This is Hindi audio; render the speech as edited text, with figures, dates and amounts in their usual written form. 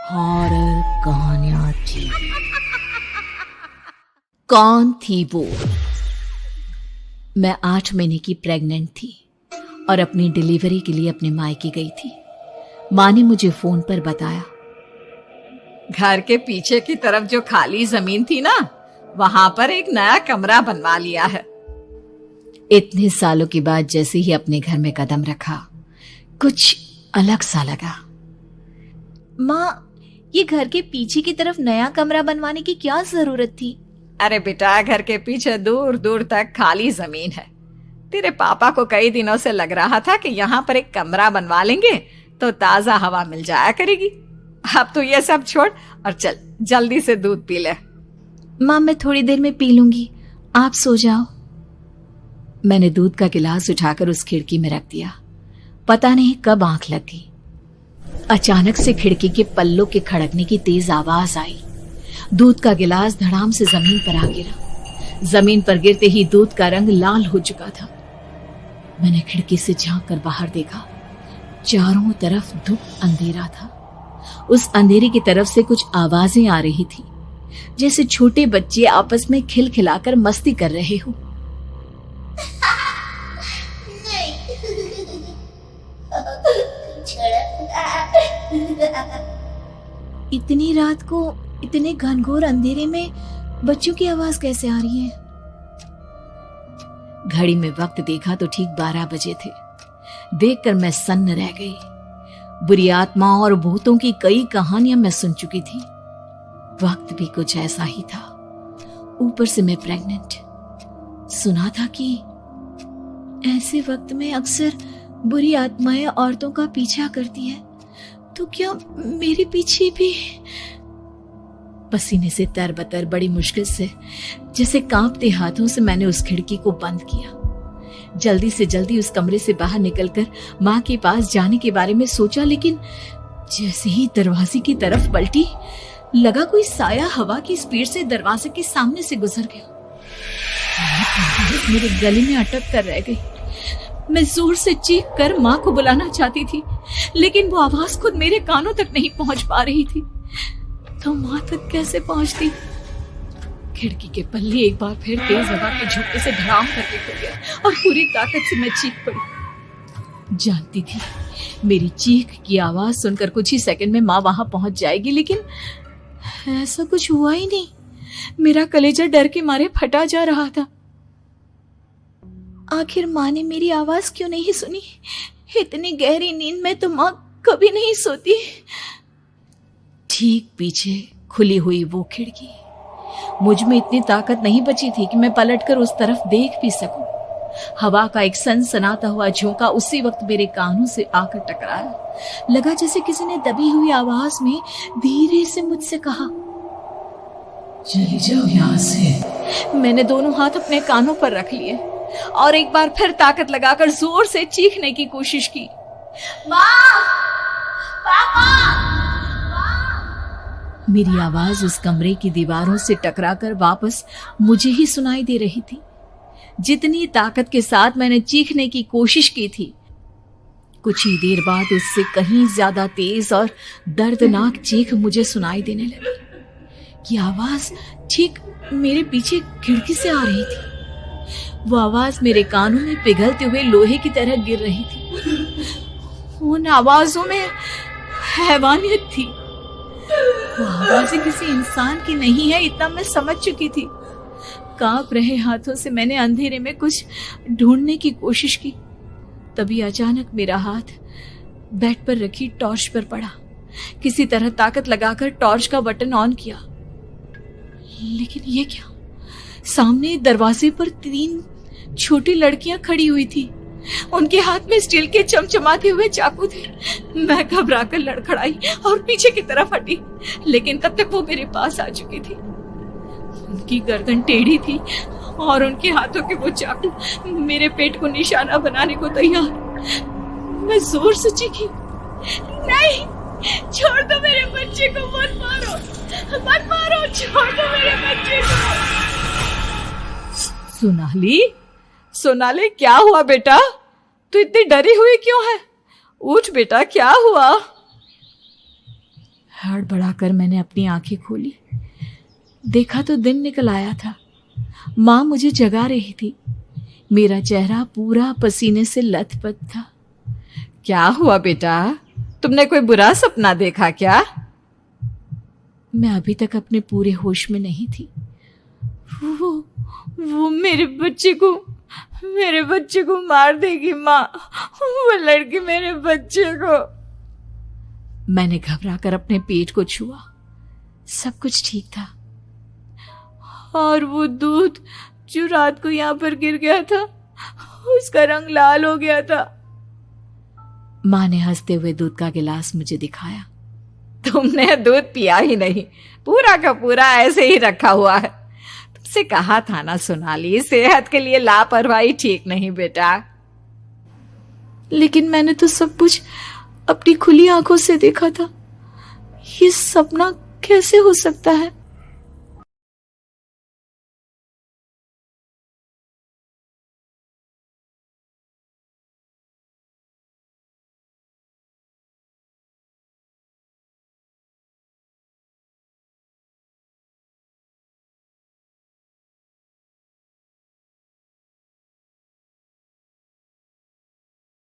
हॉरर कहानियां थी। कौन थी वो? मैं 8 महीने की प्रेग्नेंट थी और अपनी डिलीवरी के लिए अपने मायके गई थी। माँ ने मुझे फोन पर बताया, घर के पीछे की तरफ जो खाली जमीन थी ना, वहां पर एक नया कमरा बनवा लिया है। इतने सालों के बाद जैसे ही अपने घर में कदम रखा, कुछ अलग सा लगा। माँ, ये घर के पीछे की तरफ नया कमरा बनवाने की क्या जरूरत थी? अरे बेटा, घर के पीछे दूर दूर तक खाली जमीन है। तेरे पापा को कई दिनों से लग रहा था कि यहाँ पर एक कमरा बनवा लेंगे तो ताजा हवा मिल जाया करेगी। अब तो ये सब छोड़ और चल जल्दी से दूध पी ले। माँ, मैं थोड़ी देर में पी लूंगी, आप सो जाओ। मैंने दूध का गिलास उठाकर उस खिड़की में रख दिया। पता नहीं कब आंख लग गई। अचानक से खिड़की के पल्लों के खड़कने की तेज आवाज आई। दूध का गिलास धड़ाम से जमीन पर आ गिरा। जमीन पर गिरते ही दूध का रंग लाल हो चुका था। मैंने खिड़की से झांक कर बाहर देखा। चारों तरफ धूप अंधेरा था। उस अंधेरे की तरफ से कुछ आवाजें आ रही थी, जैसे छोटे बच्चे आपस में खिलखिलाकर मस्ती कर रहे हो। इतनी रात को इतने घनघोर अंधेरे में बच्चों की आवाज कैसे आ रही है? घड़ी में वक्त देखा तो ठीक 12 बजे थे। देखकर मैं सन्न रह गई। बुरी आत्माओं और भूतों की कई कहानियां मैं सुन चुकी थी। वक्त भी कुछ ऐसा ही था। ऊपर से मैं प्रेग्नेंट। सुना था कि ऐसे वक्त में अक्सर बुरी आत्माएं औरतों का पीछा करती है, तो क्या मेरे पीछे भी? पसीने से तरबतर बड़ी मुश्किल से, जैसे कांपते हाथों से मैंने उस खिड़की को बंद किया। जल्दी से जल्दी उस कमरे से बाहर निकलकर माँ के पास जाने के बारे में सोचा, लेकिन जैसे ही दरवाजे की तरफ पलटी, लगा कोई साया हवा की स्पीड से दरवाजे के सामने से गुजर गया। मेरे गले में अटक कर रह गई। मैं जोर से चीख कर माँ को बुलाना चाहती थी, लेकिन वो आवाज खुद मेरे कानों तक नहीं पहुंच पा रही थी। तो माँ तक कैसे पहुंचती? खिड़की के पल्ले एक बार फिर तेज हवा के झोंके से धड़ाम करके खुल गया और पूरी ताकत से मैं चीख पड़ी। जानती थी मेरी चीख की आवाज सुनकर कुछ ही सेकंड में माँ वहां पहुंच जाएगी, लेकिन ऐसा कुछ हुआ ही नहीं। मेरा कलेजा डर के मारे फटा जा रहा था। आखिर माँ ने मेरी आवाज क्यों नहीं सुनी? इतनी गहरी नींद में तो माँ कभी नहीं सोती। ठीक पीछे खुली हुई वो खिड़की। मुझ में इतनी ताकत नहीं बची थी कि मैं पलटकर उस तरफ देख भी सकूं। हवा का एक सनसनाता हुआ झोंका उसी वक्त मेरे कानों से आकर टकराया। लगा जैसे किसी ने दबी हुई आवाज में धीरे से मुझसे कहा, चली जाओ यहां से। मैंने दोनों हाथ अपने कानों पर रख लिए और एक बार फिर ताकत लगाकर जोर से चीखने की कोशिश की। माँ! पापा! मेरी आवाज उस कमरे की दीवारों से टकराकर वापस मुझे ही सुनाई दे रही थी। जितनी ताकत के साथ मैंने चीखने की कोशिश की थी, कुछ ही देर बाद उससे कहीं ज्यादा तेज और दर्दनाक चीख मुझे सुनाई देने लगी। कि आवाज ठीक मेरे पीछे खिड़की से आ रही थी। वो आवाज मेरे कानों में पिघलते हुए लोहे की तरह गिर रही थी। उन आवाजों में हैवानियत थी। वो आवाजें किसी इंसान की नहीं है, इतना मैं समझ चुकी थी। कांप रहे हाथों से मैंने अंधेरे में कुछ ढूंढने की कोशिश की। तभी अचानक मेरा हाथ बेड पर रखी टॉर्च पर पड़ा। किसी तरह ताकत लगाकर टॉर्च का बटन ऑन किया, लेकिन ये क्या? सामने दरवाजे पर 3 छोटी लड़कियां खड़ी हुई थी। उनके हाथ में स्टील के चमचमाते हुए चाकू थे। मैं घबराकर लड़खड़ाई और पीछे की तरफ हटी, लेकिन तब तक वो मेरे पास आ चुकी थी। उनकी गर्दन टेढ़ी थी और उनके हाथों के वो चाकू मेरे पेट को निशाना बनाने को तैयार। मैं जोर से चीखी, नहीं, छोड़ दो मेरे बच्चे को, मत मारो, मत मारो, छोड़ दो मेरे बच्चे को। सोनाली, क्या हुआ बेटा? तू इतनी डरी हुई क्यों है? उठ बेटा, क्या हुआ? हड़बड़ाकर मैंने अपनी आंखें खोली। देखा तो दिन निकल आया था। माँ मुझे जगा रही थी। मेरा चेहरा पूरा पसीने से लथपथ था। क्या हुआ बेटा, तुमने कोई बुरा सपना देखा क्या? मैं अभी तक अपने पूरे होश में नहीं थी। वो मेरे बच्चे को मार देगी माँ। वो लड़की मेरे बच्चे को। मैंने घबराकर अपने पेट को छुआ। सब कुछ ठीक था। और वो दूध जो रात को यहाँ पर गिर गया था, उसका रंग लाल हो गया था। माँ ने हंसते हुए दूध का गिलास मुझे दिखाया। तुमने दूध पिया ही नहीं, पूरा का पूरा ऐसे ही रखा हुआ है। तुमसे कहा था ना सोनाली, सेहत के लिए लापरवाही ठीक नहीं बेटा। लेकिन मैंने तो सब कुछ अपनी खुली आंखों से देखा था। ये सपना कैसे हो सकता है?